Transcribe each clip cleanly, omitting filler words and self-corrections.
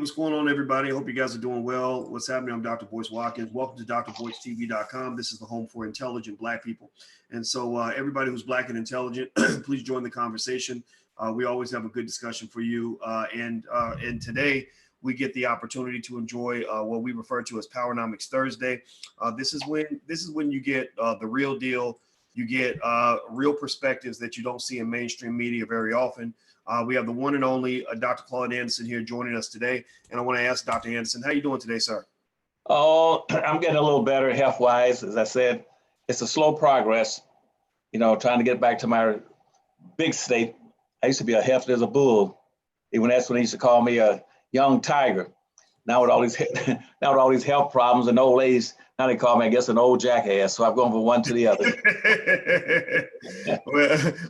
what's going on, everybody? I hope you guys are doing well. What's happening? I'm Dr. Boyce Watkins. Welcome to drboycetv.com. This is the home for intelligent Black people. And so everybody who's Black and intelligent, please join the conversation. We always have a good discussion for you. And today we get the opportunity to enjoy what we refer to as Powernomics Thursday. This is when you get the real deal. You get real perspectives that you don't see in mainstream media very often. We have the one and only Dr. Claud Anderson here joining us today. And I want to ask Dr. Anderson, how you doing today, sir? Oh, I'm getting a little better health-wise. As I said, it's a slow progress, trying to get back to my big state. I used to be a hefty as a bull. Even that's when they used to call me a young tiger. Now with all these health problems and old age, now they call me, I guess, an old jackass. So I've gone from one to the other.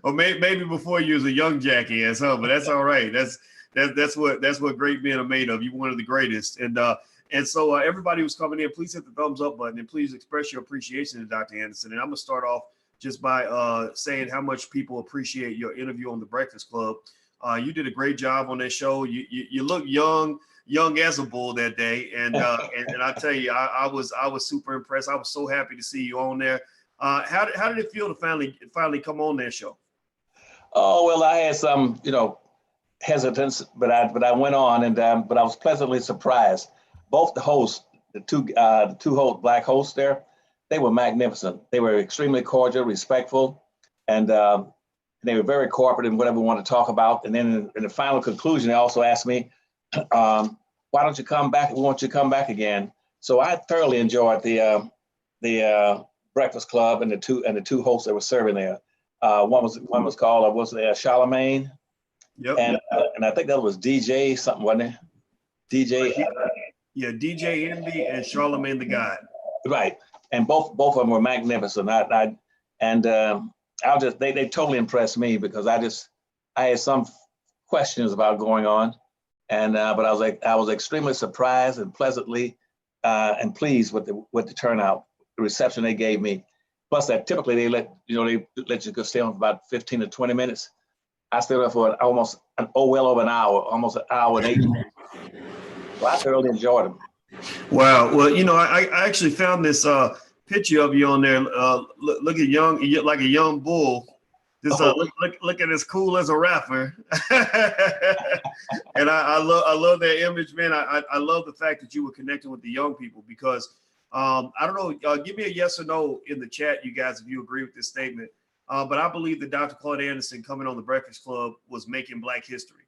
Or maybe before you was a young jackass, huh? But that's all right. That's what great men are made of. You're one of the greatest. And so everybody who's coming in, please hit the thumbs up button and please express your appreciation to Dr. Anderson. And I'm gonna start off just by saying how much people appreciate your interview on The Breakfast Club. You did a great job on that show. You look young as a bull that day, and I tell you, I was super impressed. I was so happy to see you on there. How did it feel to finally come on that show? Oh well, I had some hesitance, but I went on, and but I was pleasantly surprised. Both the hosts, the two Black hosts there, they were magnificent. They were extremely cordial, respectful, and they were very cooperative in whatever we want to talk about. And then in the final conclusion, they also asked me, why don't you come back? We want you to come back again. So I thoroughly enjoyed the Breakfast Club and the two hosts that were serving there. One was called Charlemagne. Yep. And I think that was DJ something, wasn't it? DJ. Yeah, DJ Envy and Charlemagne the God. Right, and both of them were magnificent. They totally impressed me because I had some questions about going on. And but I was extremely surprised and pleasantly and pleased with the turnout, the reception they gave me. Plus that typically they let you go stay on for about 15 to 20 minutes. I stayed there for well over an hour, almost an hour and 8 minutes. So I thoroughly enjoyed them. Wow. Well, I actually found this picture of you on there. Look at you're like a young bull. Just looking as cool as a rapper. And I love that image, man. I love the fact that you were connecting with the young people because I don't know, give me a yes or no in the chat, you guys, if you agree with this statement. But I believe that Dr. Claud Anderson coming on The Breakfast Club was making Black history.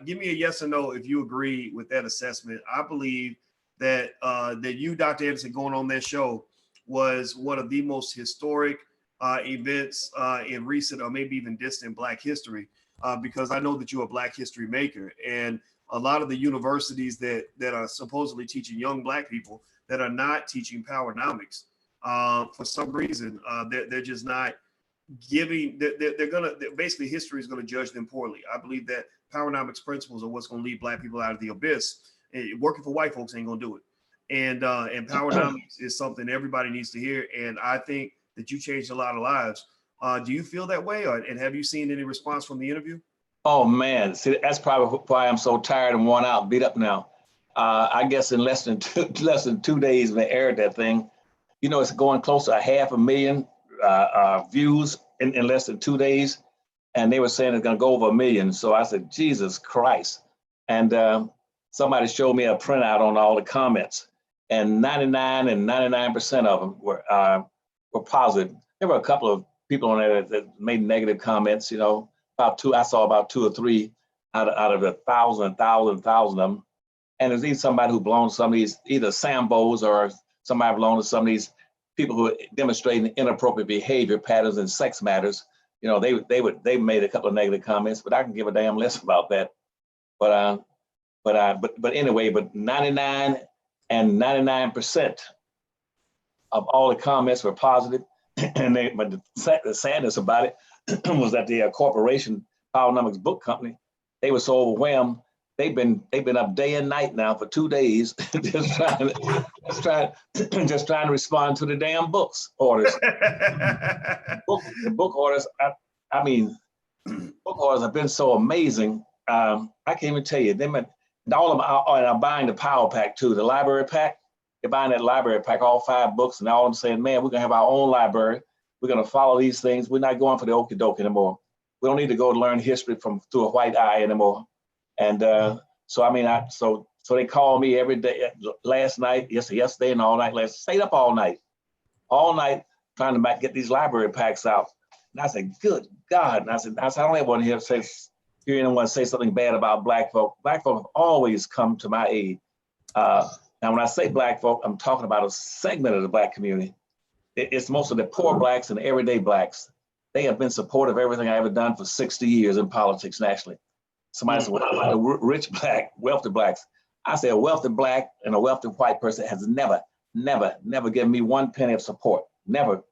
Give me a yes or no if you agree with that assessment. I believe that you, Dr. Anderson, going on that show was one of the most historic events in recent or maybe even distant Black history, because I know that you're a Black history maker, and a lot of the universities that are supposedly teaching young Black people that are not teaching Powernomics, for some reason, they're just not giving. Basically history is gonna judge them poorly. I believe that Powernomics principles are what's gonna lead Black people out of the abyss. Working for white folks ain't gonna do it. And Powernomics is something everybody needs to hear. And I think that you changed a lot of lives. Do you feel that way, and have you seen any response from the interview? Oh man, see, that's probably why I'm so tired and worn out, beat up now. I guess in less than 2 days when they aired that thing, it's going close to 500,000 views in less than 2 days, and they were saying it's going to go over 1 million. So I said, Jesus Christ! And somebody showed me a printout on all the comments, and 99% of them were positive. There were a couple of people on there that made negative comments. I saw about 2 or 3 out of 1,000 of them. And there's even somebody who belongs to some of these either Sambos or somebody belongs to some of these people who are demonstrating inappropriate behavior patterns and sex matters. They made a couple of negative comments, but I can give a damn less about that. But anyway, 99% of all the comments were positive. But the sadness about it was that the corporation, Powernomics Book Company, they were so overwhelmed. They've been up day and night now for 2 days, just trying to respond to the damn books orders. Book orders. I mean, book orders have been so amazing. I can't even tell you. Them all of them, and I'm buying the power pack too, the library pack. They're buying that library pack, all 5 books, and all I'm saying, man, we're gonna have our own library. We're gonna follow these things. We're not going for the okie doke anymore. We don't need to go learn history through a white eye anymore. And so I mean, so they call me every day. Last night, yesterday, and all night. Stayed up all night trying to get these library packs out. And I said, good God. And I said, I don't ever want to hear anyone say something bad about Black folk. Black folk have always come to my aid. Now, when I say Black folk, I'm talking about a segment of the Black community. It's most of the poor Blacks and everyday Blacks. They have been supportive of everything I've ever done for 60 years in politics nationally. Somebody said, well, about a rich Black, wealthy Blacks. I say a wealthy Black and a wealthy white person has never given me 1 penny of support, never.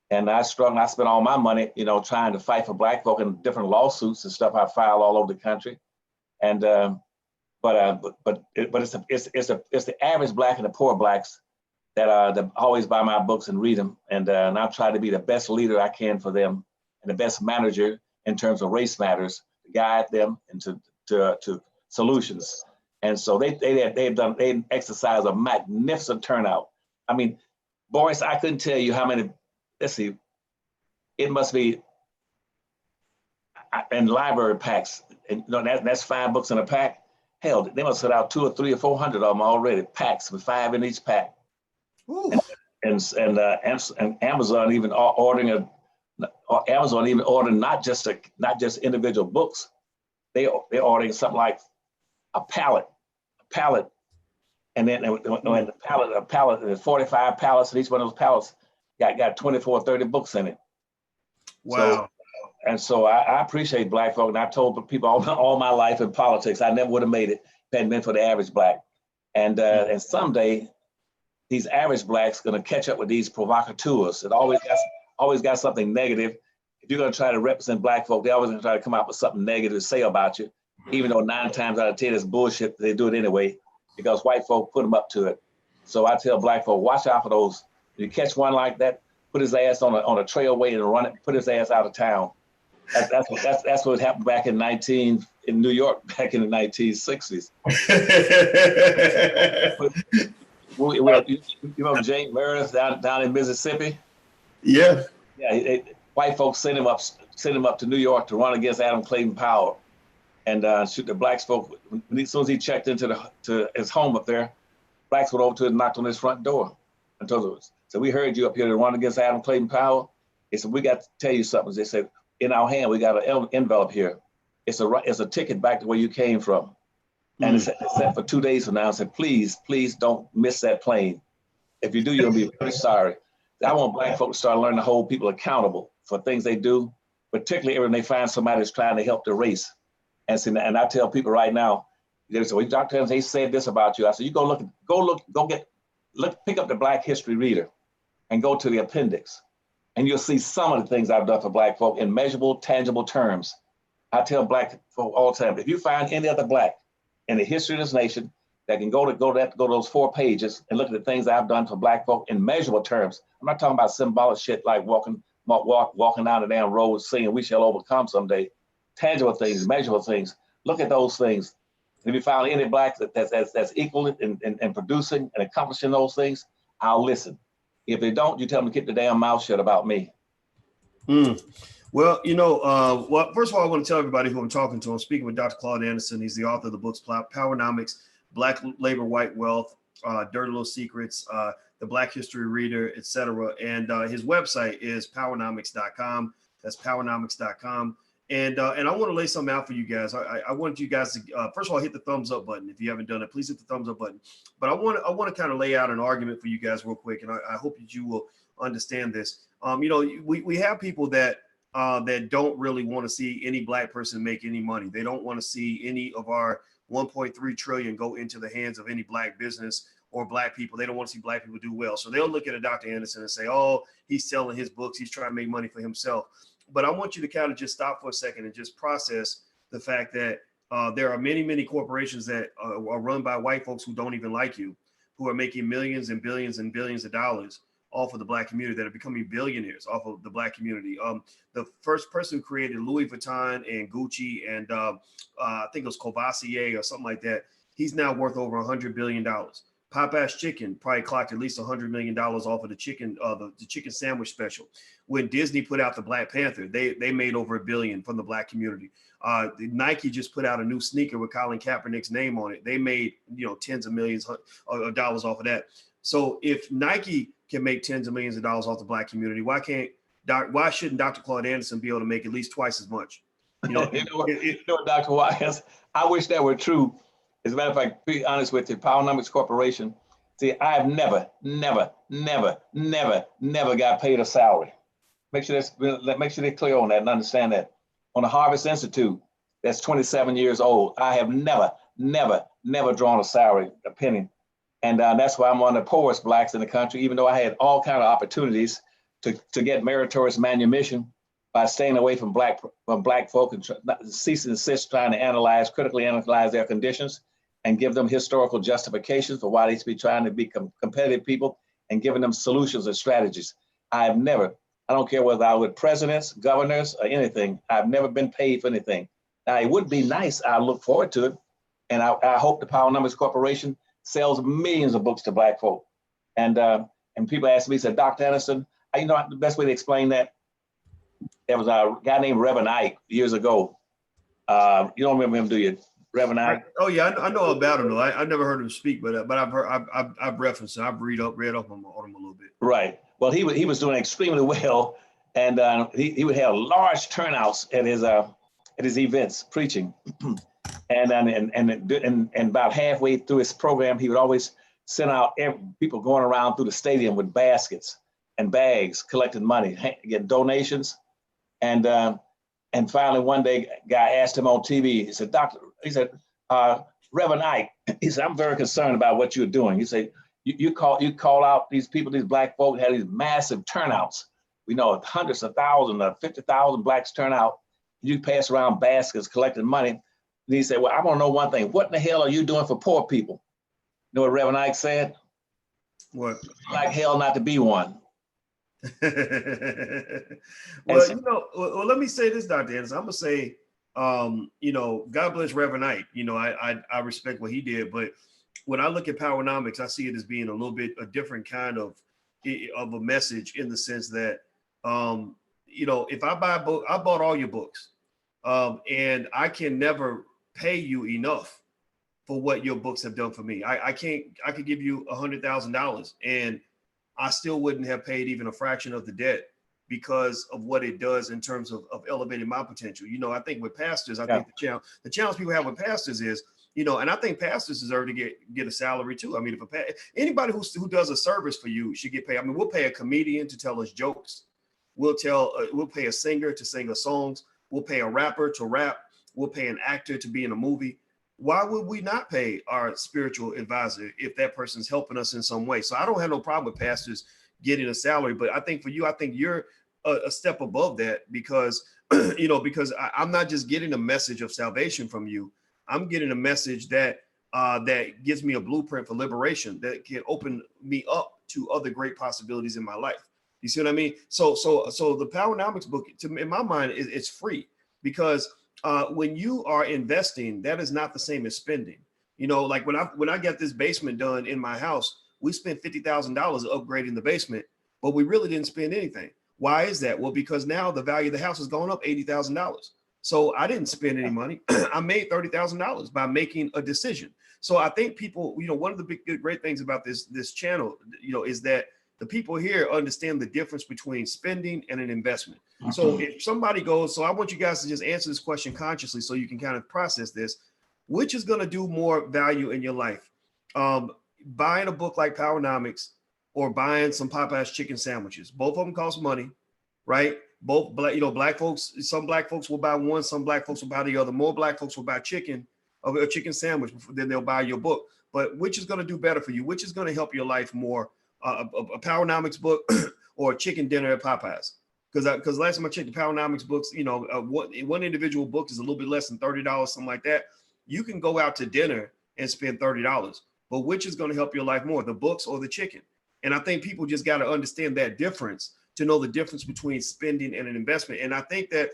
And I struggled, I spent all my money, trying to fight for Black folk in different lawsuits and stuff I filed all over the country. And, but it's the average Black and the poor Blacks that always buy my books and read them. And I try to be the best leader I can for them and the best manager in terms of race matters, to guide them into to solutions. And so they exercise a magnificent turnout. I mean, Boyce, I couldn't tell you how many, let's see, it must be, and library packs, and that's 5 books in a pack. Hell, they must set out 200 or 300 or 400 of them already, packs with 5 in each pack. And Amazon even ordering not just individual books. They're ordering something like a pallet, and then the pallet, there's 45 pallets, and each one of those pallets got 24 or 30 books in it. Wow. So I appreciate Black folk, and I told people all my life in politics, I never would have made it if it hadn't been for the average Black. And someday, these average Blacks gonna catch up with these provocateurs that always got something negative. If you're gonna try to represent Black folk, they always gonna try to come out with something negative to say about you, even though 9 times out of 10 it's bullshit. They do it anyway because white folk put them up to it. So I tell Black folk, watch out for those. If you catch one like that, put his ass on a trailway and run it. Put his ass out of town. That's what happened back in New York back in the 1960s. You know James Meredith down in Mississippi? Yeah. Yeah. White folks sent him up to New York to run against Adam Clayton Powell, and shoot the Blacks folk. As soon as he checked into his home up there, Blacks went over to it and knocked on his front door and told us, "So we heard you up here to run against Adam Clayton Powell." They said, "We got to tell you something." They said, "In our hand, we got an envelope here. It's a ticket back to where you came from." And it's set for 2 days from now. I said, please don't miss that plane. If you do, you'll be very sorry. I want Black folks to start learning to hold people accountable for things they do, particularly when they find somebody that's trying to help their race. And I tell people right now, they say, well, Dr. Anderson, they said this about you. I said, you pick up the Black History Reader and go to the appendix. And you'll see some of the things I've done for Black folk in measurable, tangible terms. I tell Black folk all the time, if you find any other Black in the history of this nation that can go to those 4 pages and look at the things I've done for Black folk in measurable terms. I'm not talking about symbolic shit like walking down the damn road singing "We Shall Overcome Someday." Tangible things, measurable things. Look at those things. If you found any Black that's equal in producing and accomplishing those things, I'll listen. If they don't, you tell them to keep the damn mouth shut about me. Well, first of all, I want to tell everybody who I'm talking to. I'm speaking with Dr. Claud Anderson. He's the author of the books Powernomics, Black Labor, White Wealth, Dirty Little Secrets, the Black History Reader, etc. And his website is powernomics.com. That's powernomics.com. And I want to lay something out for you guys. I want you guys to first of all hit the thumbs up button. If you haven't done it, please hit the thumbs up button. But I want to kind of lay out an argument for you guys real quick, and I hope that you will understand this. We have people that don't really want to see any Black person make any money. They don't want to see any of our 1.3 trillion go into the hands of any Black business or Black people. They don't want to see Black people do well. So they'll look at a Dr. Anderson and say, oh, he's selling his books. He's trying to make money for himself. But I want you to kind of just stop for a second and just process the fact that there are many, many corporations that are run by white folks who don't even like you, who are making millions and billions and billions of dollars off of the Black community, that are becoming billionaires off of the Black community. The first person who created Louis Vuitton and Gucci and I think it was Courvoisier or something like that, He's now worth over $100 billion. Popeye's Chicken probably clocked at least $100 million off of the chicken sandwich special. When Disney put out the Black Panther, they made over $1 billion from the Black community. Nike just put out a new sneaker with Colin Kaepernick's name on it. They made tens of millions of dollars off of that. So if Nike can make tens of millions of dollars off the Black community, why shouldn't Dr. Claud Anderson be able to make at least twice as much? Dr. Watkins, I wish that were true. As a matter of fact, to be honest with you, Powernomics Corporation, see, I have never got paid a salary. Make sure they're clear on that and understand that. On the Harvest Institute, that's 27 years old, I have never drawn a salary, a penny. And that's why I'm one of the poorest Blacks in the country, even though I had all kinds of opportunities to get meritorious manumission by staying away from black folk and cease and desist trying to critically analyze their conditions and give them historical justifications for why they should be trying to become competitive people and giving them solutions and strategies. I don't care whether I was presidents, governors, or anything, I've never been paid for anything. Now, it would be nice, I look forward to it, and I hope the Powernomics Corporation sells millions of books to Black folk. And people ask me, said, Dr. Anderson, the best way to explain that, there was a guy named Reverend Ike years ago. You don't remember him, do you? Reverend Ike? Oh yeah, I know about him though. I never heard him speak, but I've referenced him. I've read up on him a little bit. Right. Well, he was doing extremely well, and he would have large turnouts at his events preaching, and about halfway through his program, he would always send out people going around through the stadium with baskets and bags collecting money, getting donations, and finally one day, a guy asked him on TV. He said, Reverend Ike, he said, I'm very concerned about what you're doing. He said, you call out these people, these Black folk had these massive turnouts. We know hundreds of thousands, 50,000 Blacks turn out. You pass around baskets collecting money. And he said, well, I want to know one thing. What in the hell are you doing for poor people? You know what Reverend Ike said? What? Like hell not to be one. Well, let me say this, Dr. Anderson. I'm gonna say, God bless Reverend Ike. I respect what he did, but when I look at Powernomics, I see it as being a little bit a different kind of a message in the sense that, if I buy a book, I bought all your books, and I can never pay you enough for what your books have done for me. I could give you $100,000 and I still wouldn't have paid even a fraction of the debt because of what it does in terms of elevating my potential. I think with pastors, I think the challenge people have with pastors is, and I think pastors deserve to get a salary too. I mean, anybody who does a service for you should get paid. I mean, we'll pay a comedian to tell us jokes. We'll pay a singer to sing us songs. We'll pay a rapper to rap. We'll pay an actor to be in a movie. Why would we not pay our spiritual advisor if that person's helping us in some way? So I don't have no problem with pastors getting a salary, but I think for you, I think you're a step above that because, I'm not just getting a message of salvation from you. I'm getting a message that gives me a blueprint for liberation that can open me up to other great possibilities in my life. You see what I mean? So the Powernomics book, in my mind, it's free because when you are investing, that is not the same as spending. Like when I got this basement done in my house, we spent $50,000 upgrading the basement, but we really didn't spend anything. Why is that? Well, because now the value of the house has gone up $80,000. So I didn't spend any money. I made $30,000 by making a decision. So I think people, one of the great things about this channel, is that the people here understand the difference between spending and an investment. So if somebody goes, so I want you guys to just answer this question consciously so you can kind of process this. Which is going to do more value in your life? Buying a book like Powernomics or buying some Popeye's chicken sandwiches. Both of them cost money, right? Both Black folks, some Black folks will buy one, some Black folks will buy the other. More Black folks will buy chicken or a chicken sandwich, then they'll buy your book. But which is going to do better for you? Which is going to help your life more? A Powernomics book or a chicken dinner at Popeyes? Because last time I checked the Powernomics books, one individual book is a little bit less than $30, something like that. You can go out to dinner and spend $30, but which is going to help your life more, the books or the chicken? And I think people just got to understand that difference to know the difference between spending and an investment. And I think that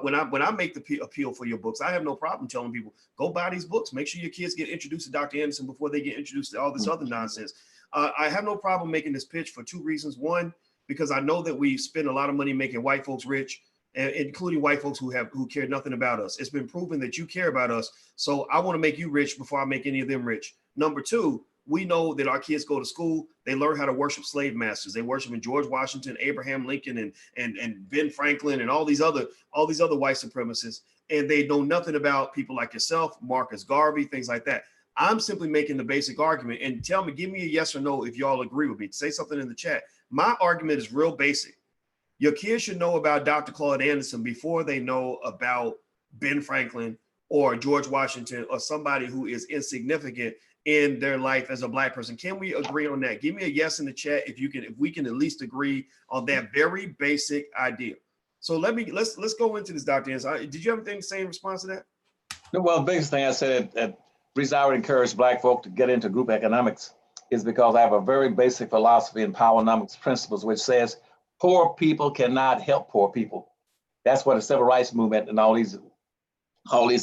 when I make the appeal for your books, I have no problem telling people, go buy these books. Make sure your kids get introduced to Dr. Anderson before they get introduced to all this other nonsense. I have no problem making this pitch for two reasons. One, because I know that we spend a lot of money making white folks rich, and including white folks who care nothing about us. It's been proven that you care about us. So I want to make you rich before I make any of them rich. Number two, we know that our kids go to school, they learn how to worship slave masters. They worship in George Washington, Abraham Lincoln, and Ben Franklin, and all these other white supremacists. And they know nothing about people like yourself, Marcus Garvey, things like that. I'm simply making the basic argument, and give me a yes or no if y'all agree with me. Say something in the chat. My argument is real basic. Your kids should know about Dr. Claud Anderson before they know about Ben Franklin or George Washington or somebody who is insignificant in their life as a Black person. Can we agree on that? Give me a yes in the chat if we can at least agree on that very basic idea. So let's go into this, Dr. Anderson. Did you have anything to say in response to that? Well, the biggest thing I said, that the reason I would encourage Black folk to get into group economics is because I have a very basic philosophy in Powernomics principles, which says poor people cannot help poor people. That's what the civil rights movement and all these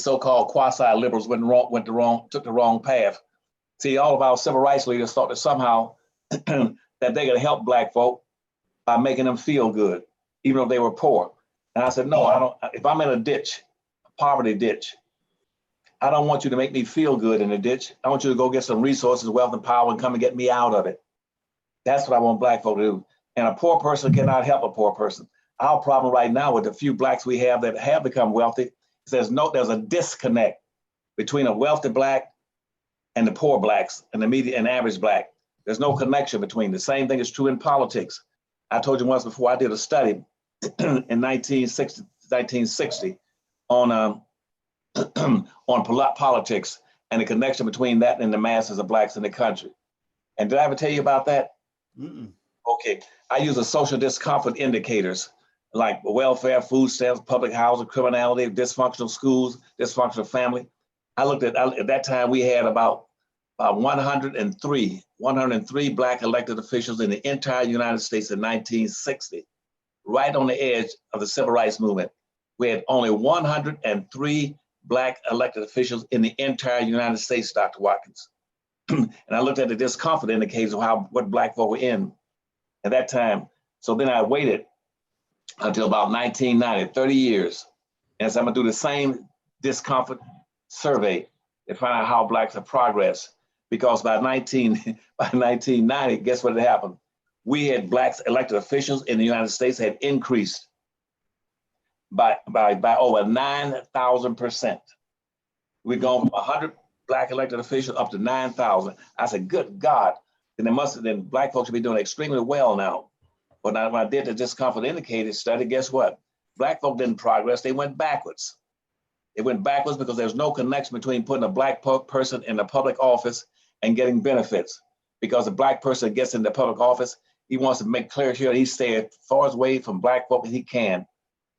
so-called quasi-liberals took the wrong path. See, all of our civil rights leaders thought that somehow that they could help Black folk by making them feel good, even if they were poor. And I said, no, I don't. If I'm in a ditch, a poverty ditch, I don't want you to make me feel good in the ditch. I want you to go get some resources, wealth, and power and come and get me out of it. That's what I want Black folk to do. And a poor person cannot help a poor person. Our problem right now with the few Blacks we have that have become wealthy is there's a disconnect between a wealthy Black and the poor Blacks and the median and average Black. There's no connection between. The same thing is true in politics. I told you once before, I did a study in 1960 on politics and the connection between that and the masses of Blacks in the country. And did I ever tell you about that? Mm-mm. Okay, I use the social discomfort indicators like welfare, food stamps, public housing, criminality, dysfunctional schools, dysfunctional family. At that time we had about 103 Black elected officials in the entire United States in 1960, right on the edge of the civil rights movement. We had only 103 Black elected officials in the entire United States, Dr. Watkins. And I looked at the discomfort indicators of what Black folk were in at that time. So then I waited until about 1990, 30 years. And so I'm gonna do the same discomfort survey to find out how Blacks have progressed. Because by 1990, guess what had happened? We had Blacks elected officials in the United States had increased by over 9,000%. We've gone from 100 Black elected officials up to 9,000. I said, good God, then Black folks should be doing extremely well now. But now when I did the discomfort indicator study, guess what? Black folk didn't progress, they went backwards. It went backwards because there's no connection between putting a Black person in a public office and getting benefits. Because a Black person gets in the public office, he wants to make clear here that he stays as far away from Black folk as he can,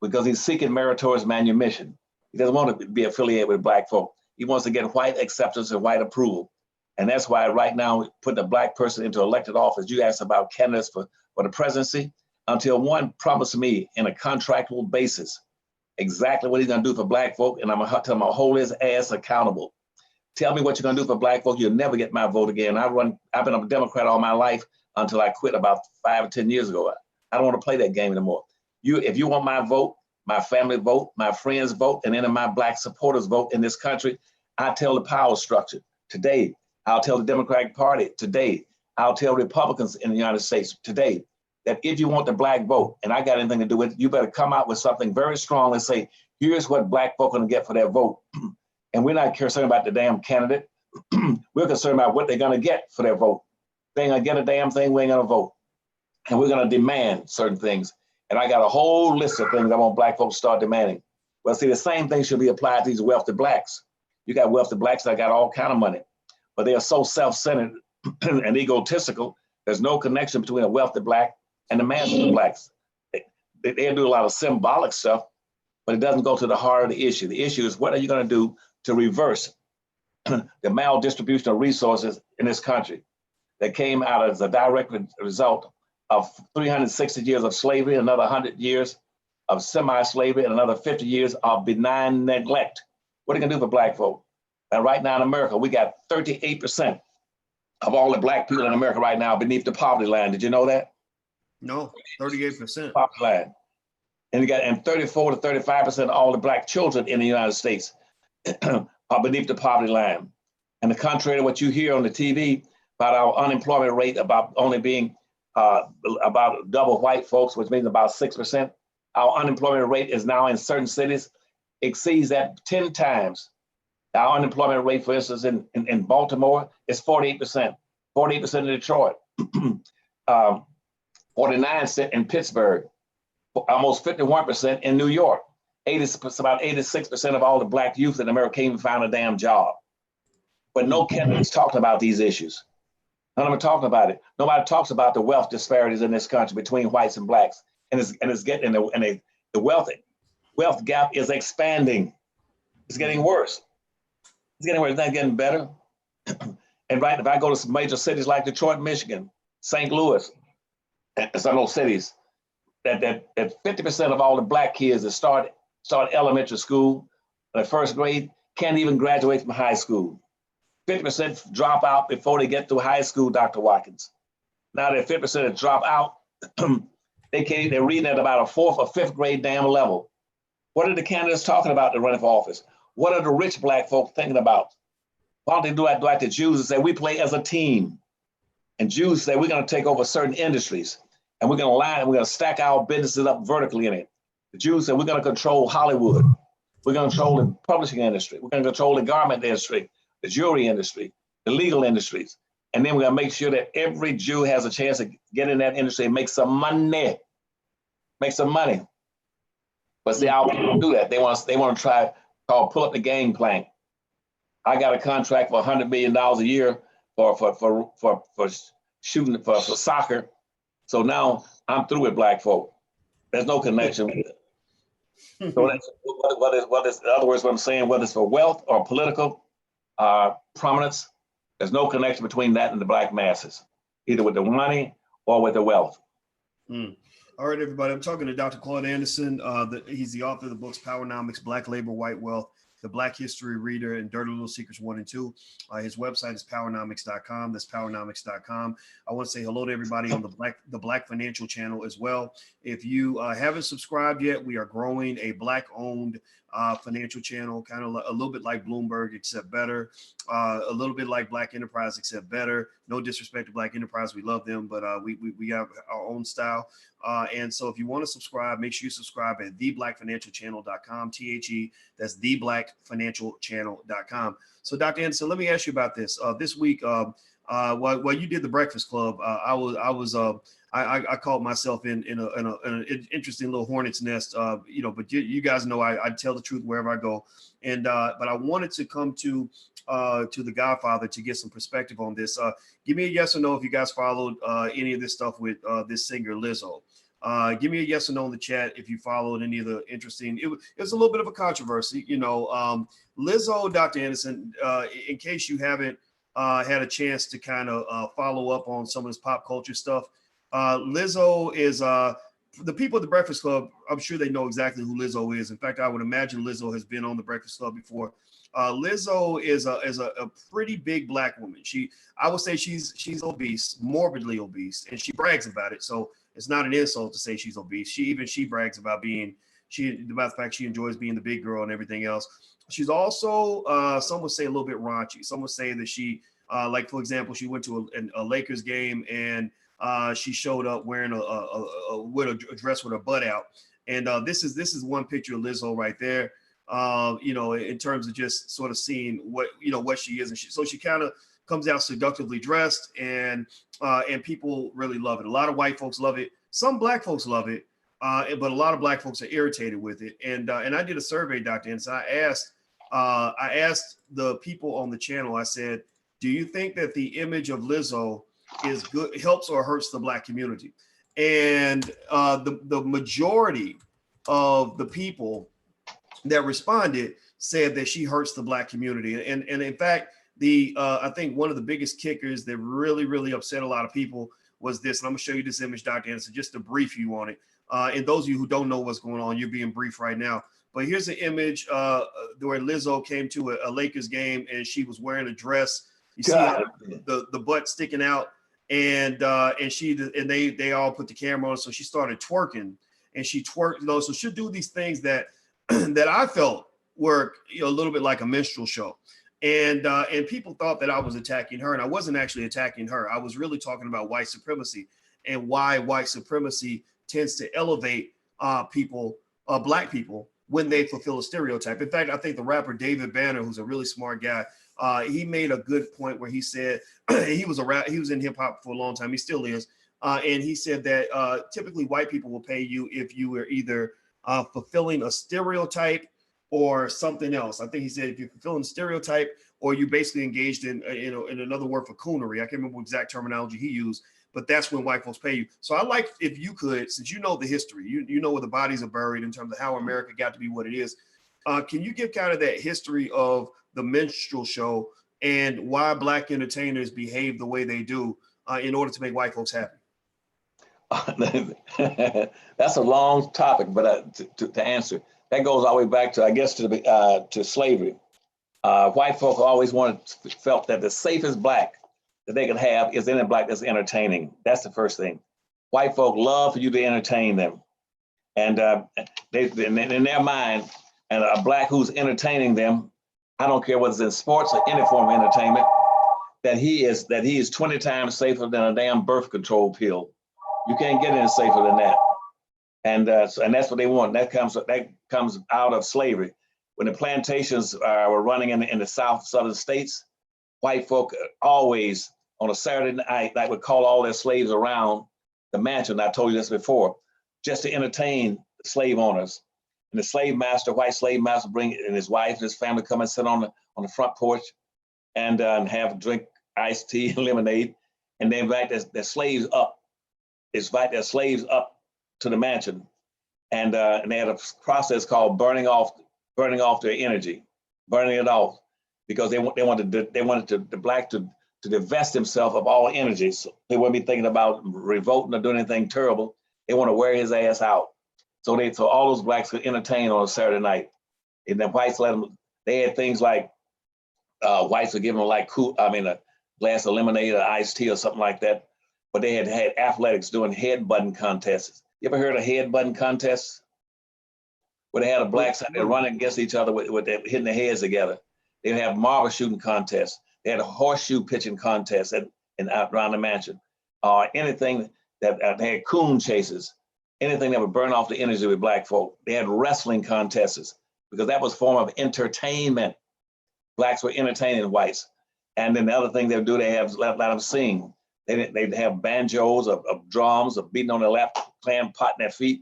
because he's seeking meritorious manumission. He doesn't want to be affiliated with Black folk. He wants to get white acceptance and white approval. And that's why right now, putting a Black person into elected office, you asked about candidates for the presidency, until one promised me in a contractual basis exactly what he's gonna do for Black folk, and I'm gonna tell him I'll hold his ass accountable. Tell me what you're gonna do for Black folk, you'll never get my vote again. I've been a Democrat all my life until I quit about 5 or 10 years ago. I don't want to play that game anymore. If you want my vote, my family vote, my friends vote, and any of my Black supporters vote in this country, I tell the power structure today. I'll tell the Democratic Party today. I'll tell Republicans in the United States today that if you want the Black vote, and I got anything to do with it, you better come out with something very strong and say, here's what Black folk are gonna get for their vote. And we're not concerned about the damn candidate. We're concerned about what they're gonna get for their vote. They ain't gonna get a damn thing, we ain't gonna vote. And we're gonna demand certain things. And I got a whole list of things I want Black folks to start demanding. Well, see, the same thing should be applied to these wealthy Blacks. You got wealthy Blacks that got all kind of money, but they are so self-centered and egotistical, there's no connection between a wealthy Black and the masses of Blacks. They do a lot of symbolic stuff, but it doesn't go to the heart of the issue. The issue is, what are you gonna do to reverse the maldistribution of resources in this country that came out as a direct result of 360 years of slavery, another 100 years of semi-slavery, and another 50 years of benign neglect. What are you gonna do for black folk? And right now in America, we got 38% of all the black people in America right now beneath the poverty line. Did you know that? No, 38%. Poverty line. And 34 to 35% of all the black children in the United States are beneath the poverty line. And the contrary to what you hear on the TV about our unemployment rate about only being about double white folks, which means about 6%, our unemployment rate is now in certain cities exceeds that 10 times. Our unemployment rate, for instance, in Baltimore is 48%, 48% in Detroit, 49% in Pittsburgh, almost 51% in New York. About 86% of all the black youth in America can't even find a damn job. But no candidates talking about these issues. None of them are talking about it. Nobody talks about the wealth disparities in this country between whites and blacks, and it's getting the wealth gap is expanding. It's getting worse. It's getting worse. It's not getting better. And right, if I go to some major cities like Detroit, Michigan, St. Louis, and some of those cities, that 50% of all the black kids that start elementary school, the first grade, can't even graduate from high school. 50% drop out before they get through high school, Dr. Watkins. Now that 50% that drop out, they're reading at about a fourth or fifth grade damn level. What are the candidates talking about that running for office? What are the rich black folks thinking about? Why don't they do like the Jews and say, we play as a team? And Jews say, we're gonna take over certain industries and we're gonna stack our businesses up vertically in it. The Jews say, we're gonna control Hollywood. We're gonna control the publishing industry. We're gonna control the garment industry, the jewelry industry, the legal industries. And then we're gonna make sure that every Jew has a chance to get in that industry and make some money. Make some money. But see, our people don't do that. They want to try pull up the game plank. I got a contract for $100 million a year for shooting for soccer. So now I'm through with black folk. There's no connection with it. So that's in other words, what I'm saying, whether it's for wealth or political prominence, there's no connection between that and the black masses, either with the money or with the wealth. All right, everybody. I'm talking to Dr. Claud Anderson. He's the author of the books Powernomics, Black Labor, White Wealth, The Black History Reader, and Dirty Little Secrets 1 and 2. His website is powernomics.com. That's powernomics.com. I want to say hello to everybody on the Black Financial Channel as well. If you haven't subscribed yet, we are growing a Black-owned financial channel, kind of a little bit like Bloomberg, except better. A little bit like Black Enterprise, except better. No disrespect to Black Enterprise, we love them, but we have our own style. And so if you want to subscribe, make sure you subscribe at theblackfinancialchannel.com, THE, that's theblackfinancialchannel.com. So Dr. Anderson, let me ask you about this. This week, while you did the Breakfast Club, I called myself in an interesting little hornet's nest, but you guys know I tell the truth wherever I go. And but I wanted to come to the Godfather to get some perspective on this. Give me a yes or no if you guys followed any of this stuff with this singer Lizzo. Give me a yes or no in the chat if you followed any of the interesting. It was a little bit of a controversy, Lizzo, Dr. Anderson. In case you haven't had a chance to kind of follow up on some of this pop culture stuff, Lizzo is the people at the Breakfast Club. I'm sure they know exactly who Lizzo is. In fact, I would imagine Lizzo has been on the Breakfast Club before. Lizzo is a pretty big Black woman. I would say she's obese, morbidly obese, and she brags about it. So it's not an insult to say she's obese. She brags about about the fact she enjoys being the big girl and everything else. She's also some would say a little bit raunchy. Some would say that she, like for example, she went to a Lakers game and she showed up wearing a dress with her butt out. And this is one picture of Lizzo right there. In terms of just sort of seeing what she is, and so she kind of comes out seductively dressed, and people really love it. A lot of white folks love it. Some Black folks love it, but a lot of Black folks are irritated with it. And I did a survey, Dr. Anderson. I asked the people on the channel. I said, do you think that the image of Lizzo is good, helps or hurts the Black community? And the majority of the people that responded said that she hurts the Black community. And in fact, I think one of the biggest kickers that really, really upset a lot of people was this. And I'm gonna show you this image, Dr. Anderson, just to brief you on it. And those of you who don't know what's going on, you're being briefed right now. But here's an image where Lizzo came to a Lakers game and she was wearing a dress. You see the butt sticking out, and they all put the camera on. So she started twerking, and she twerked. So she'll do these things that that I felt were a little bit like a minstrel show. And people thought that I was attacking her, and I wasn't actually attacking her. I was really talking about white supremacy and why white supremacy tends to elevate people, black people, when they fulfill a stereotype. In fact, I think the rapper David Banner, who's a really smart guy, he made a good point where he said he was in hip hop for a long time. He still is, and he said that typically white people will pay you if you were either fulfilling a stereotype or something else. I think he said if you're fulfilling a stereotype or you basically engaged in another word for coonery. I can't remember what exact terminology he used, but that's when white folks pay you. So I like if you could, since you know the history, you know where the bodies are buried in terms of how America got to be what it is. Can you give kind of that history of the minstrel show and why black entertainers behave the way they do in order to make white folks happy? That's a long topic, but to answer, that goes all the way back to, I guess, to slavery. White folk always felt that the safest black that they could have is any black that's entertaining. That's the first thing. White folk love for you to entertain them, and in their mind, and a black who's entertaining them, I don't care whether it's in sports or any form of entertainment, that he is 20 times safer than a damn birth control pill. You can't get any safer than that. And that's what they want. That comes out of slavery. When the plantations were running in the southern states, white folk always on a Saturday night would call all their slaves around the mansion. I told you this before, just to entertain the slave owners. And the white slave master, and his wife and his family come and sit on the front porch and drink iced tea and lemonade, and they invite their slaves up. Invite their slaves up to the mansion, and they had a process called burning off their energy, burning it off, because they wanted the black to divest himself of all energy. So they wouldn't be thinking about revolting or doing anything terrible. They want to wear his ass out. So all those blacks could entertain on a Saturday night. And then whites let them. They had things like whites would give them a glass of lemonade or iced tea or something like that. But they had athletics doing head button contests. You ever heard of head button contests? Where they had a black side, they're running against each other with hitting their heads together. They'd have marble shooting contests. They had a horseshoe pitching contest around the mansion. Anything that they had coon chases, anything that would burn off the energy with black folk. They had wrestling contests because that was a form of entertainment. Blacks were entertaining whites. And then the other thing they would do, they have let them sing. They'd have banjos or drums or beating on their lap, playing pot in their feet.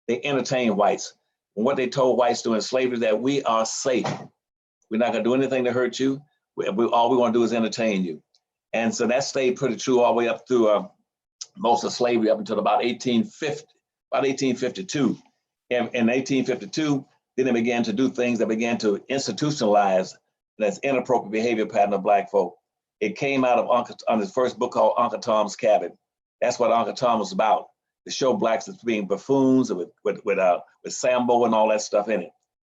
They entertain whites. And what they told whites during slavery is that we are safe. We're not gonna do anything to hurt you. All we wanna do is entertain you. And so that stayed pretty true all the way up through most of slavery up until about 1852. In 1852, then they began to do things that began to institutionalize that's inappropriate behavior pattern of black folk. It came out of his first book called Uncle Tom's Cabin. That's what Uncle Tom was about, to show blacks as being buffoons with Sambo and all that stuff in it.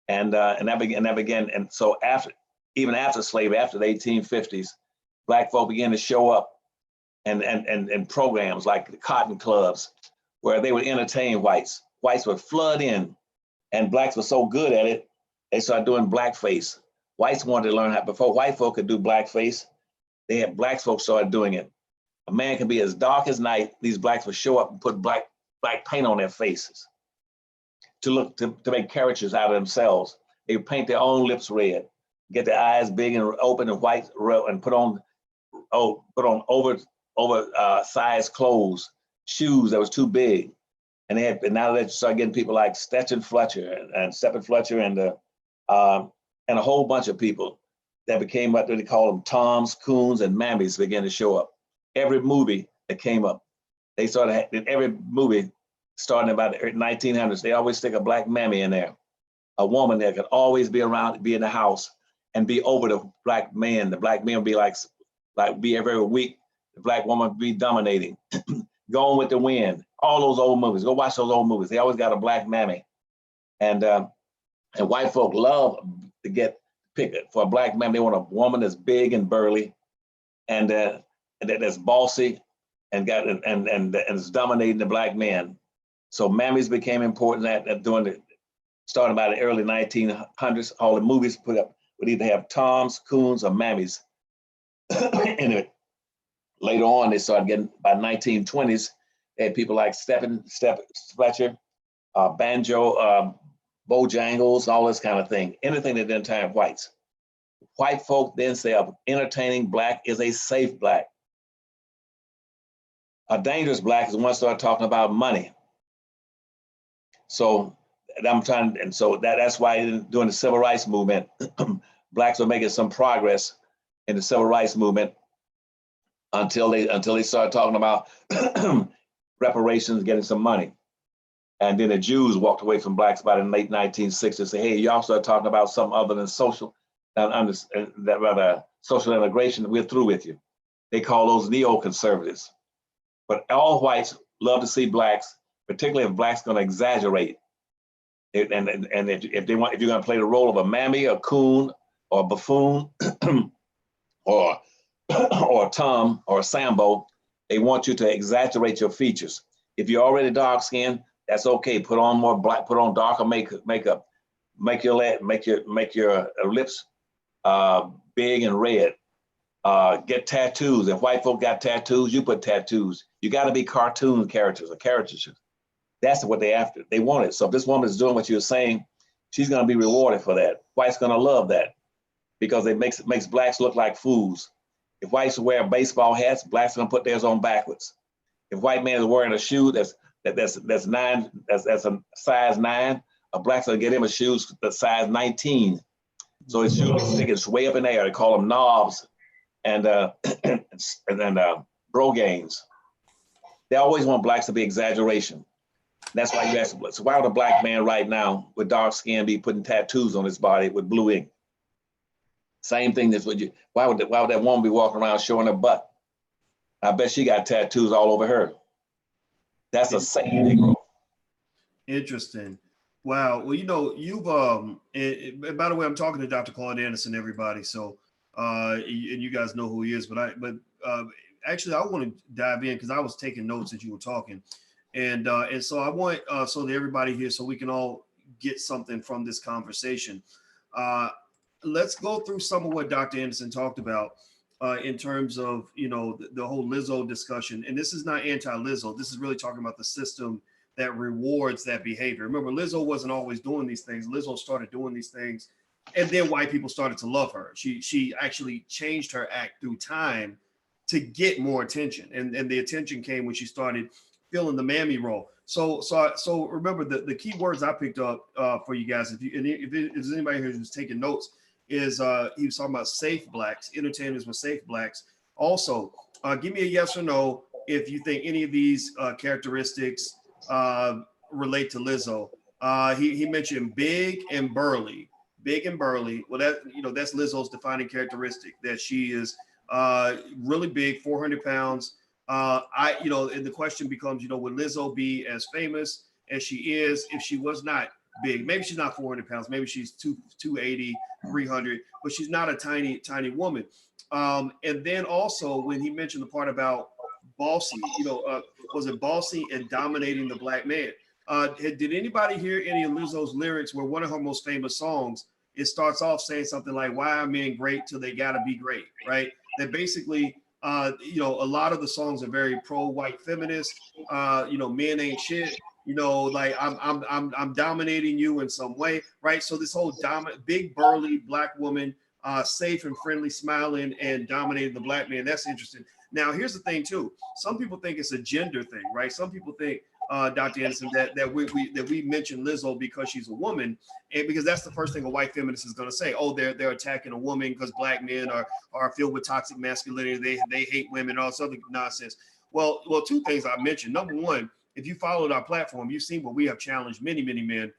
And that began. And so even after slavery, after the 1850s, black folk began to show up and programs like the cotton clubs, where they would entertain whites. Whites would flood in, and blacks were so good at it, they started doing blackface. Whites wanted to learn how, before white folk could do blackface, black folks started doing it. A man can be as dark as night, these blacks would show up and put black paint on their faces to make caricatures out of themselves. They would paint their own lips red, get their eyes big and open and white, and put on oversized clothes, shoes that was too big. And now they started getting people like Stetson Fletcher and Stephen Fletcher and a whole bunch of people that became what they call them Toms, Coons, and Mammies began to show up. Every movie that came up, every movie starting about the 1900s, they always stick a black mammy in there, a woman that could always be around, be in the house, and be over the black man. The black man would be be every week. The black woman would be dominating. Gone with the Wind, all those old movies. Go watch those old movies. They always got a black mammy. And white folk love to get picked for a black mammy. They want a woman that's big and burly and that's bossy and is dominating the black men. So mammies became important starting by the early 1900s. All the movies put up would either have toms, coons, or mammies. Anyway, later on, they started getting, by 1920s, they had people like Stephen Fletcher, Banjo, Bojangles, all this kind of thing. Anything that didn't time whites. White folk then say an entertaining black is a safe black. A dangerous black is one start talking about money. So that's why during the civil rights movement, blacks were making some progress in the civil rights movement until they started talking about reparations, getting some money. And then the Jews walked away from blacks by the late 1960s. Say, hey, y'all start talking about something other than social integration. We're through with you. They call those neoconservatives. But all whites love to see blacks, particularly if blacks going to exaggerate. And if you're going to play the role of a mammy, a coon, or a buffoon, or a tom, or a sambo, they want you to exaggerate your features. If you're already dark skinned, that's okay. Put on more black. Put on darker makeup. Make your lips big and red. Get tattoos. If white folk got tattoos, you put tattoos. You got to be cartoon characters or caricatures. That's what they're after. They want it. So if this woman is doing what you're saying, she's going to be rewarded for that. Whites going to love that because it makes blacks look like fools. If whites wear baseball hats, blacks are going to put theirs on backwards. If white man is wearing a shoe that's a size 9, a black's going to get him a shoe that's size 19. So his shoes sticking way up in the air. They call them knobs and brogaines. They always want blacks to be exaggeration. That's why you ask, so why would a black man right now with dark skin be putting tattoos on his body with blue ink? Same thing as why would that woman be walking around showing her butt? I bet she got tattoos all over her. That's a safe Negro. Interesting. Wow. Well, you've by the way, I'm talking to Dr. Claud Anderson, everybody. So and you guys know who he is, but actually I want to dive in because I was taking notes as you were talking. And so I want so that everybody here, so we can all get something from this conversation. Let's go through some of what Dr. Anderson talked about in terms of the whole Lizzo discussion. And this is not anti-Lizzo. This is really talking about the system that rewards that behavior. Remember, Lizzo wasn't always doing these things. Lizzo started doing these things, and then white people started to love her. She actually changed her act through time to get more attention, and the attention came when she started filling the mammy role. So remember the key words I picked up for you guys. If there's anybody here who's taking notes, is he was talking about safe blacks, entertainers with safe blacks. Also, give me a yes or no if you think any of these characteristics relate to Lizzo. He mentioned big and burly. Big and burly. Well, that's Lizzo's defining characteristic, that she is really big, 400 pounds. And the question becomes, would Lizzo be as famous as she is if she was not big? Maybe she's not 400 pounds. Maybe she's 280, 300, but she's not a tiny woman. And then also when he mentioned the part about bossy, was it bossy and dominating the black man? Did anybody hear any of Lizzo's lyrics where one of her most famous songs, it starts off saying something like, why are men great till they gotta be great, right? That basically, a lot of the songs are very pro-white feminist. Men ain't shit. Like I'm dominating you in some way, right? So this whole big burly black woman, safe and friendly, smiling and dominating the black man. That's interesting. Now here's the thing too. Some people think it's a gender thing, right? Some people think, Dr. Anderson, that we mention Lizzo because she's a woman, and because that's the first thing a white feminist is going to say. Oh, they're attacking a woman because black men are filled with toxic masculinity. They hate women, all this other nonsense. Well, two things I mentioned. Number one, if you followed our platform, you've seen what we have challenged many men.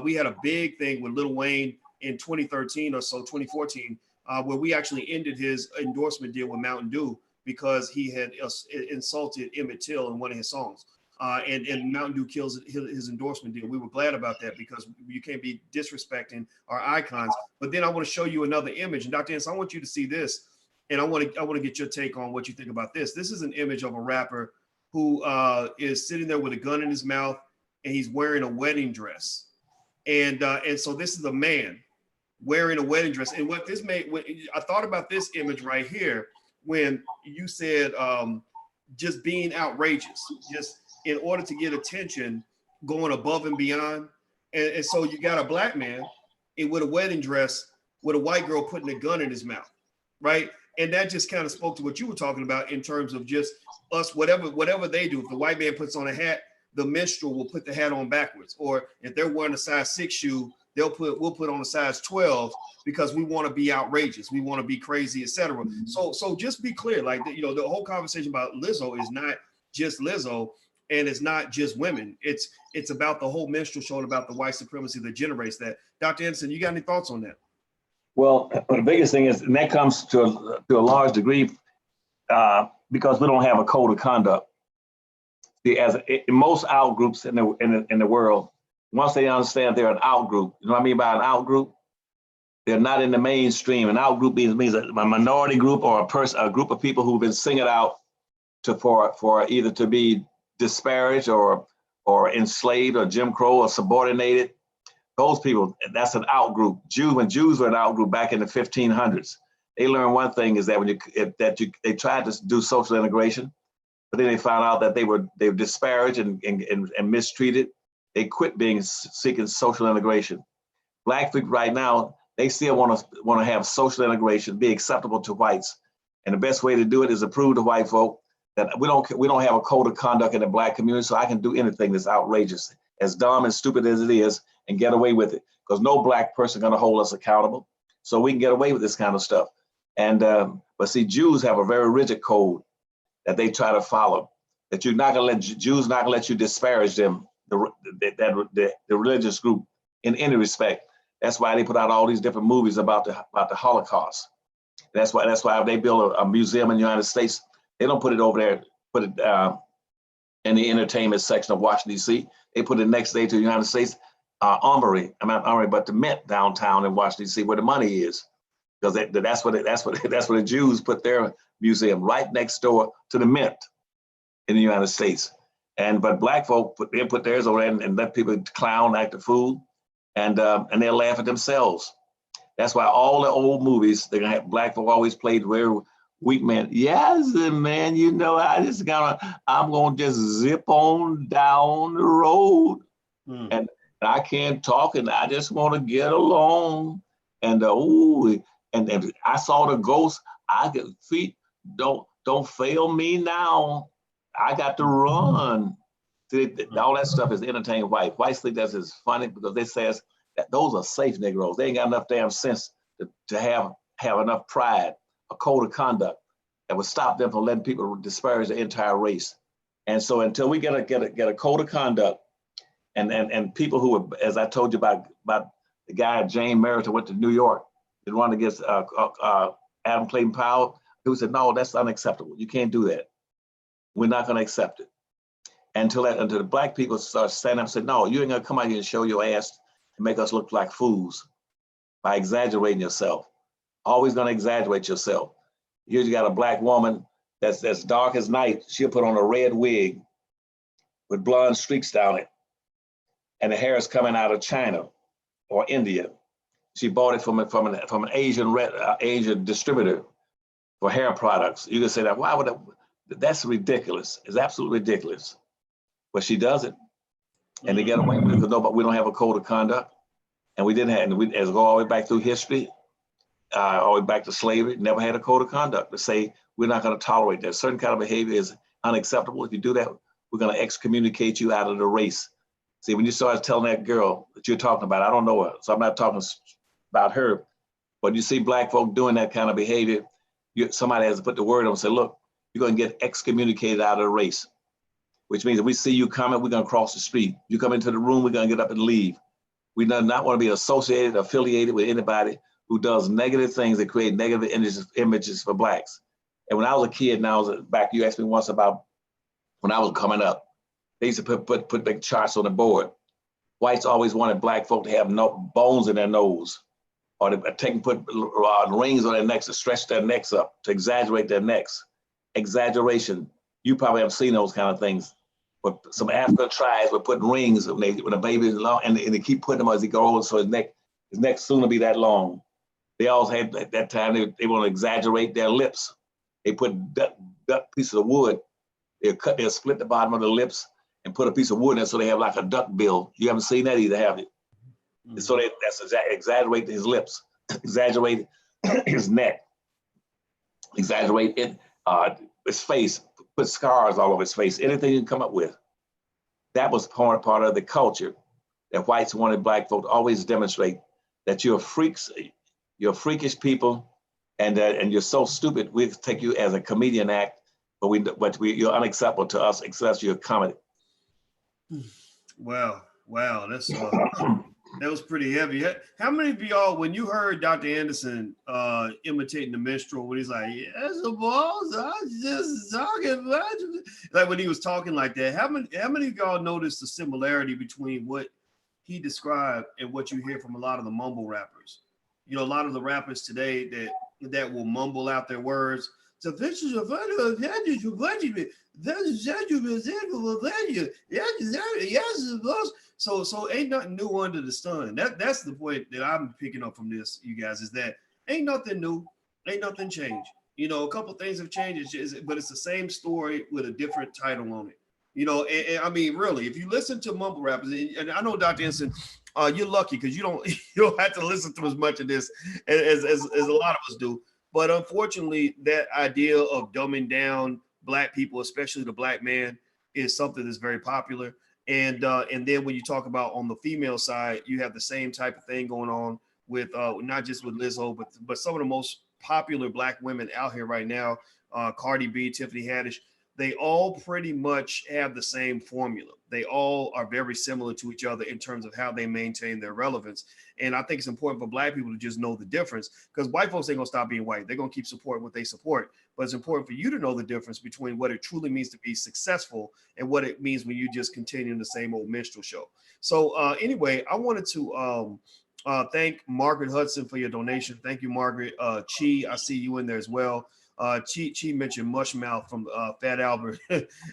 We had a big thing with Lil Wayne in 2013 or so, 2014, where we actually ended his endorsement deal with Mountain Dew because he had insulted Emmett Till in one of his songs. And Mountain Dew kills his endorsement deal. We were glad about that because you can't be disrespecting our icons. But then I want to show you another image. And Dr. Anderson, I want you to see this. And I want to get your take on what you think about this. This is an image of a rapper who is sitting there with a gun in his mouth, and he's wearing a wedding dress. And so this is a man wearing a wedding dress. And what this made, I thought about this image right here when you said just being outrageous, just in order to get attention, going above and beyond. And so you got a black man with a wedding dress with a white girl putting a gun in his mouth, right? And that just kind of spoke to what you were talking about in terms of just us, whatever they do. If the white man puts on a hat, the minstrel will put the hat on backwards. Or if they're wearing a size 6 shoe, we'll put on a size 12 because we want to be outrageous, we want to be crazy, etc. So just be clear, like, you know, the whole conversation about Lizzo is not just Lizzo, and it's not just women. It's about the whole minstrel show and about the white supremacy that generates that. Dr. Anderson, you got any thoughts on that? Well, the biggest thing is, and that comes to a large degree because we don't have a code of conduct. See, in most out groups in the world, once they understand they're an out group, you know what I mean by an out group? They're not in the mainstream. An out group means a minority group or a group of people who've been singled out for either to be disparaged or enslaved or Jim Crow or subordinated. Those people, that's an out group. When Jews were an out group back in the 1500s, they learned one thing is that they tried to do social integration, but then they found out that they were disparaged and mistreated. They quit seeking social integration. Black people right now, they still want to have social integration, be acceptable to whites, and the best way to do it is to prove to white folk that we don't have a code of conduct in the Black community, so I can do anything that's outrageous, as dumb and stupid as it is, and get away with it, because no Black person going to hold us accountable. So we can get away with this kind of stuff. And but see, Jews have a very rigid code that they try to follow. That you're not going to let Jews not going to let you disparage them, the religious group, in any respect. That's why they put out all these different movies about the Holocaust. That's why they build a museum in the United States. They don't put it over there, put it in the entertainment section of Washington, D.C. They put it next day to the United States Armory, but the Mint downtown in Washington, D.C., where the money is, because that's where the Jews put their museum, right next door to the Mint in the United States. But Black folk put theirs over there and let people clown, act a fool, and they'll laugh at themselves. That's why all the old movies, they're gonna have Black folk always played very weak men. Yes, man, you know, I'm gonna just zip on down the road. And I can't talk, and I just want to get along. And and I saw the ghost. I get feet. Don't fail me now. I got to run. See, all that stuff is entertaining white. Whites think that's just funny because they say that those are safe Negroes. They ain't got enough damn sense to have enough pride, a code of conduct that would stop them from letting people disparage the entire race. And so until we get a code of conduct, and people who were, as I told you about the guy Jane Merritt who went to New York and run against Adam Clayton Powell, who said, no, that's unacceptable. You can't do that. We're not going to accept it. Until the Black people start standing up and say, no, you ain't going to come out here and show your ass and make us look like fools by exaggerating yourself. Always going to exaggerate yourself. Here you got a Black woman that's dark as night. She'll put on a red wig with blonde streaks down it, and the hair is coming out of China or India. She bought it from an Asian distributor for hair products. You can say that, why would that's ridiculous. It's absolutely ridiculous. But she does it, and they get away with it because we don't have a code of conduct, and we didn't have, and we, as we go all the way back through history, all the way back to slavery, never had a code of conduct to say we're not going to tolerate that. Certain kind of behavior is unacceptable. If you do that, we're going to excommunicate you out of the race. See, when you start telling that girl that you're talking about, I don't know her, so I'm not talking about her, but you see Black folk doing that kind of behavior, somebody has to put the word on and say, look, you're going to get excommunicated out of the race, which means if we see you coming, we're going to cross the street. You come into the room, we're going to get up and leave. We do not want to be associated, affiliated with anybody who does negative things that create negative images for Blacks. And when I was a kid, and I was back, you asked me once about when I was coming up, they used to put big charts on the board. Whites always wanted black folk to have no bones in their nose, or to put rings on their necks to stretch their necks up, to exaggerate their necks. Exaggeration. You probably have seen those kind of things. But some African tribes were putting rings when a baby is long, and they keep putting them as he goes, so his neck soon will be that long. They always had at that time, they want to exaggerate their lips. They put duck pieces of wood. They'll split the bottom of the lips and put a piece of wood in it so they have like a duck bill. You haven't seen that either, have you? Mm-hmm. So that's exaggerate his lips, exaggerate his neck, exaggerate his face, put scars all over his face, anything you can come up with. That was part of the culture that whites wanted black folk to always demonstrate that you're freaks, you're freakish people, and you're so stupid, we take you as a comedian act, but you're unacceptable to us except you're comedy. Wow, that's that was pretty heavy. How many of y'all, when you heard Dr. Anderson imitating the minstrel, when he's like, "Yes, the balls, I just talking about you," like when he was talking like that, how many of y'all noticed the similarity between what he described and what you hear from a lot of the mumble rappers? You know, a lot of the rappers today that will mumble out their words. So ain't nothing new under the sun. That's the point that I'm picking up from this, you guys, is that ain't nothing new, ain't nothing changed. You know, a couple things have changed, but it's the same story with a different title on it. You know, and I mean, really, if you listen to mumble rappers, and I know Dr. Anderson, you're lucky because you don't have to listen to as much of this as a lot of us do. But unfortunately, that idea of dumbing down Black people, especially the Black man, is something that's very popular. And then when you talk about on the female side, you have the same type of thing going on with not just with Lizzo, but some of the most popular Black women out here right now, Cardi B, Tiffany Haddish. They all pretty much have the same formula. They all are very similar to each other in terms of how they maintain their relevance. And I think it's important for Black people to just know the difference, because white folks ain't gonna stop being white. They're gonna keep supporting what they support. But it's important for you to know the difference between what it truly means to be successful and what it means when you just continue the same old minstrel show. So anyway, I wanted to thank Margaret Hudson for your donation. Thank you, Margaret. Chi, I see you in there as well. Chi mentioned Mushmouth from Fat Albert.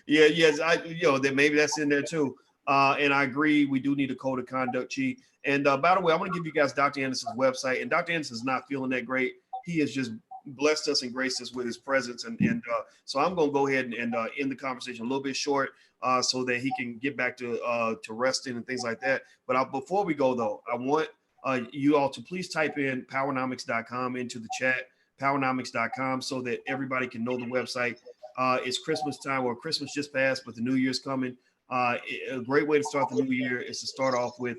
Yes, that maybe that's in there too. And I agree, we do need a code of conduct, Chi. And by the way, I want to give you guys Dr. Anderson's website. And Dr. Anderson's not feeling that great. He has just blessed us and graced us with his presence. And so I'm going to go ahead and end the conversation a little bit short so that he can get back to resting and things like that. But before we go, though, I want you all to please type in powernomics.com into the chat. Powernomics.com so that everybody can know the website. It's Christmas time, or Christmas just passed, but the New Year's coming. A great way to start the new year is to start off with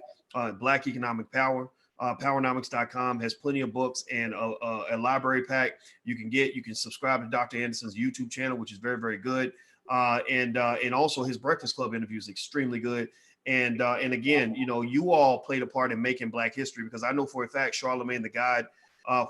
Black Economic Power. Powernomics.com has plenty of books and a library pack you can subscribe to Dr. Anderson's YouTube channel, which is very, very good. And also his Breakfast Club interview is extremely good. And again, you all played a part in making Black history, because I know for a fact Charlemagne the God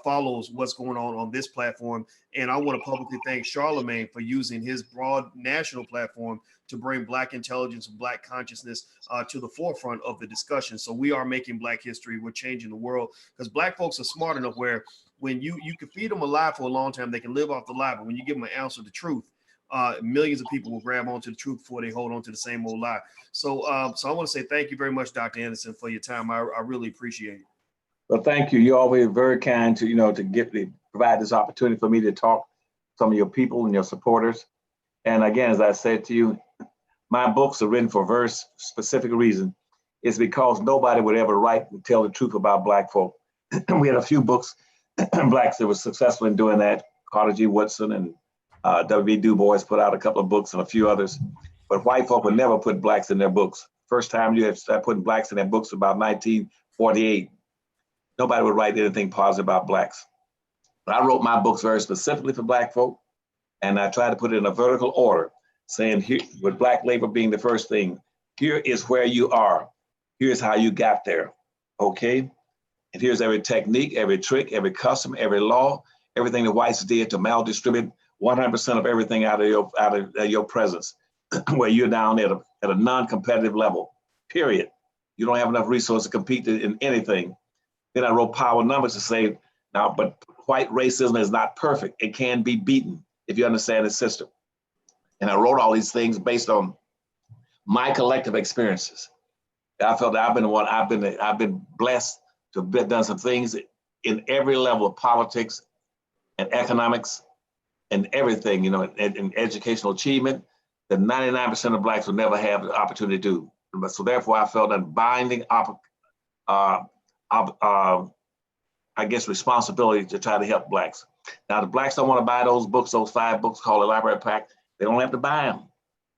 follows what's going on this platform. And I want to publicly thank Charlemagne for using his broad national platform to bring Black intelligence and Black consciousness to the forefront of the discussion. So we are making Black history. We're changing the world, because Black folks are smart enough where when you can feed them a lie for a long time, they can live off the lie. But when you give them an ounce of the truth, millions of people will grab onto the truth before they hold on to the same old lie. So I want to say thank you very much, Dr. Anderson, for your time. I really appreciate it. Well, thank you. You're always very kind to provide this opportunity for me to talk to some of your people and your supporters. And again, as I said to you, my books are written for a very specific reason. It's because nobody would ever write and tell the truth about Black folk. We had a few books, Blacks that were successful in doing that. Carter G. Woodson and W.B. Du Bois put out a couple of books and a few others. But white folk would never put Blacks in their books. First time you have started putting Blacks in their books about 1948. Nobody would write anything positive about Blacks. But I wrote my books very specifically for Black folk, and I tried to put it in a vertical order, saying here, with Black labor being the first thing, here is where you are. Here's how you got there, okay? And here's every technique, every trick, every custom, every law, everything the whites did to maldistribute 100% of everything out of your presence, where you're down at a non-competitive level, period. You don't have enough resources to compete in anything. Then I wrote Power Numbers to say, now, but white racism is not perfect. It can be beaten if you understand the system. And I wrote all these things based on my collective experiences. I felt that I've been blessed to have done some things in every level of politics and economics and everything, you know, in educational achievement that 99% of Blacks will never have the opportunity to do. So therefore, I felt that binding, I guess, responsibility to try to help Blacks. Now, the Blacks don't want to buy those books, those 5 books called the Library Pack. They don't have to buy them.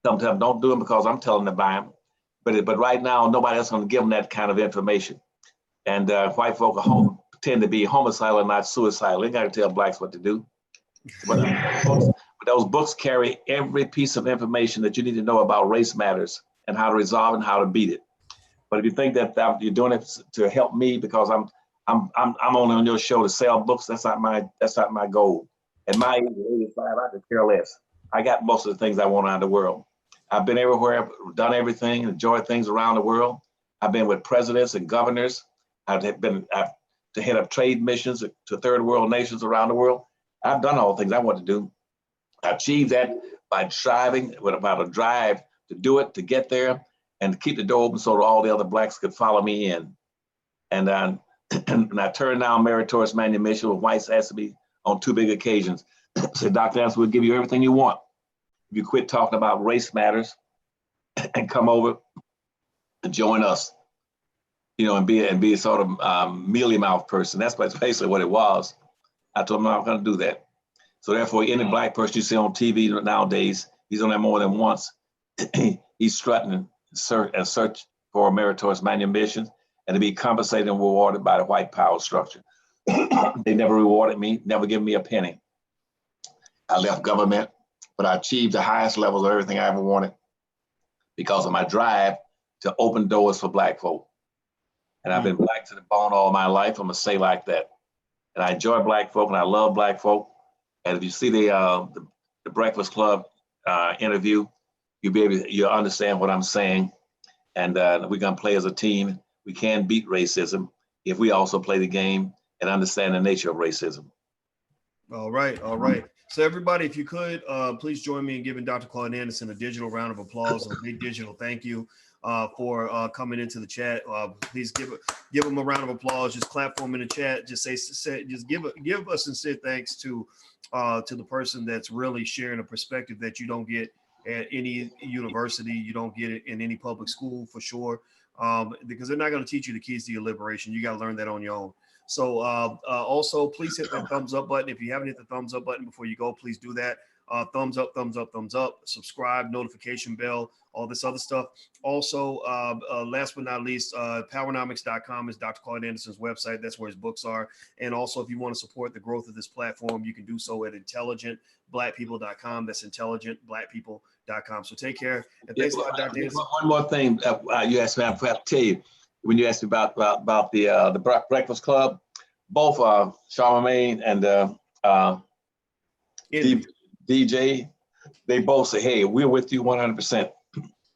Sometimes don't do them because I'm telling them to buy them. But right now, nobody else is going to give them that kind of information. And white folk tend to be homicidal and not suicidal. They got to tell Blacks what to do. But those books carry every piece of information that you need to know about race matters and how to resolve and how to beat it. But if you think that you're doing it to help me because I'm only on your show to sell books, that's not my goal. At my age, 85, I could care less. I got most of the things I want out of the world. I've been everywhere, done everything, enjoyed things around the world. I've been with presidents and governors. I've been to head up trade missions to third world nations around the world. I've done all the things I want to do. I achieved that by striving, about a drive to do it, to get there, and to keep the door open so that all the other Blacks could follow me in. And I turned down meritorious manumission when whites asked me on 2 big occasions. Said, Dr. Anderson, we'll give you everything you want if you quit talking about race matters and come over and join us, you know, and be a sort of mealy mouth person. That's basically what it was. I told him I'm not going to do that. So therefore, any Black person you see on TV nowadays, he's on there more than once. He's strutting and search for meritorious manumission and to be compensated and rewarded by the white power structure. They never rewarded me, never given me a penny. I left government, but I achieved the highest levels of everything I ever wanted because of my drive to open doors for Black folk. And I've been Black to the bone all my life. I'm gonna say like that. And I enjoy Black folk and I love Black folk. And if you see the Breakfast Club interview, you'll understand what I'm saying. And we're gonna play as a team. We can beat racism if we also play the game and understand the nature of racism. All right, all right. So everybody, if you could, please join me in giving Dr. Claud Anderson a digital round of applause, a big digital thank you for coming into the chat. Please give him a round of applause. Just clap for him in the chat. Just just give a sincere thanks to the person that's really sharing a perspective that you don't get at any university. You don't get it in any public school for sure, because they're not going to teach you the keys to your liberation. You got to learn that on your own. So also, please hit that thumbs up button. If you haven't hit the thumbs up button before you go, please do that. Thumbs up, thumbs up, thumbs up, subscribe, notification bell, all this other stuff. Also, last but not least, powernomics.com is Dr. Claud Anderson's website. That's where his books are. And also, if you want to support the growth of this platform, you can do so at intelligentblackpeople.com. That's intelligentblackpeople.com. So take care. And thanks a lot, Dr. Anderson. One more thing you asked me, I forgot to tell you, when you asked me about the Breakfast Club, both Charlamagne and DJ, they both say, hey, we're with you 100%.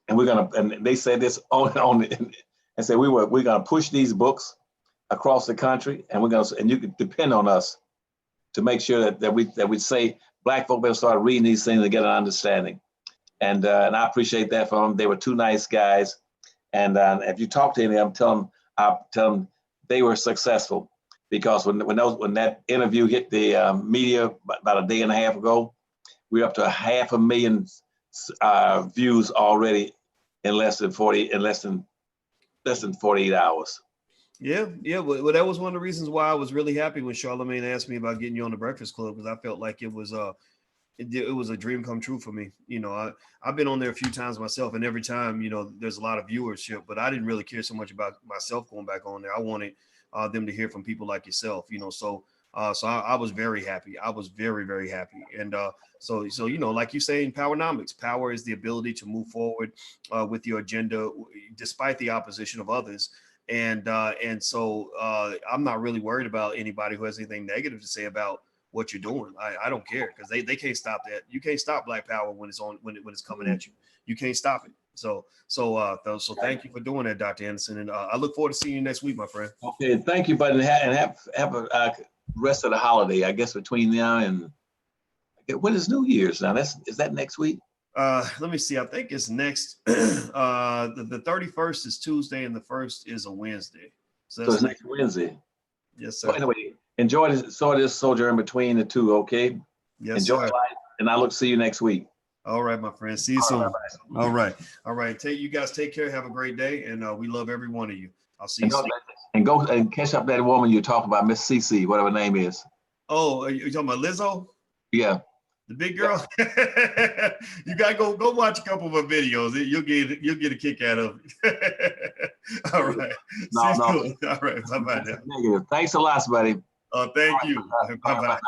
And and they said this and said we're gonna push these books across the country, and you can depend on us to make sure that we say Black folk better start reading these things and get an understanding. And I appreciate that from them. They were 2 nice guys. And if you talk to any of them, tell them they were successful, because when that interview hit the media about a day and a half ago, we're up to 500,000 views already in less than 48 hours. Yeah. Well, that was one of the reasons why I was really happy when Charlamagne asked me about getting you on the Breakfast Club, because I felt like it was a dream come true for me. You know, I've been on there a few times myself, and every time, you know, there's a lot of viewership, but I didn't really care so much about myself going back on there. I wanted them to hear from people like yourself, you know, so I was very happy. I was very, very happy. And so, you know, like you say in Powernomics, power is the ability to move forward with your agenda despite the opposition of others. And so I'm not really worried about anybody who has anything negative to say about what you're doing. I don't care because they can't stop that. You can't stop Black Power when it's on when it's coming at you. You can't stop it. So thank you for doing that, Dr. Anderson, and I look forward to seeing you next week, my friend. Okay, thank you, buddy, and have a rest of the holiday. I guess between now and when is New Year's now? Is that next week? Let me see. I think it's next. The 31st is Tuesday, and the 1st is a Wednesday. So it's next Wednesday. Yes, sir. So anyway, enjoy this sojourn between the two. Okay. Yes, enjoy sir. life, and I look see you next week. All right, my friend. See you soon. All right. You guys take care. Have a great day, and we love every one of you. I'll see you soon. And go and catch up that woman you talking about, Miss CC, whatever her name is. Oh, are you talking about Lizzo? Yeah. The big girl. You gotta go watch a couple of her videos. You'll get a kick out of it. All right. No. All right. Bye bye now. Negative. Thanks a lot, buddy. Thank you. Bye bye.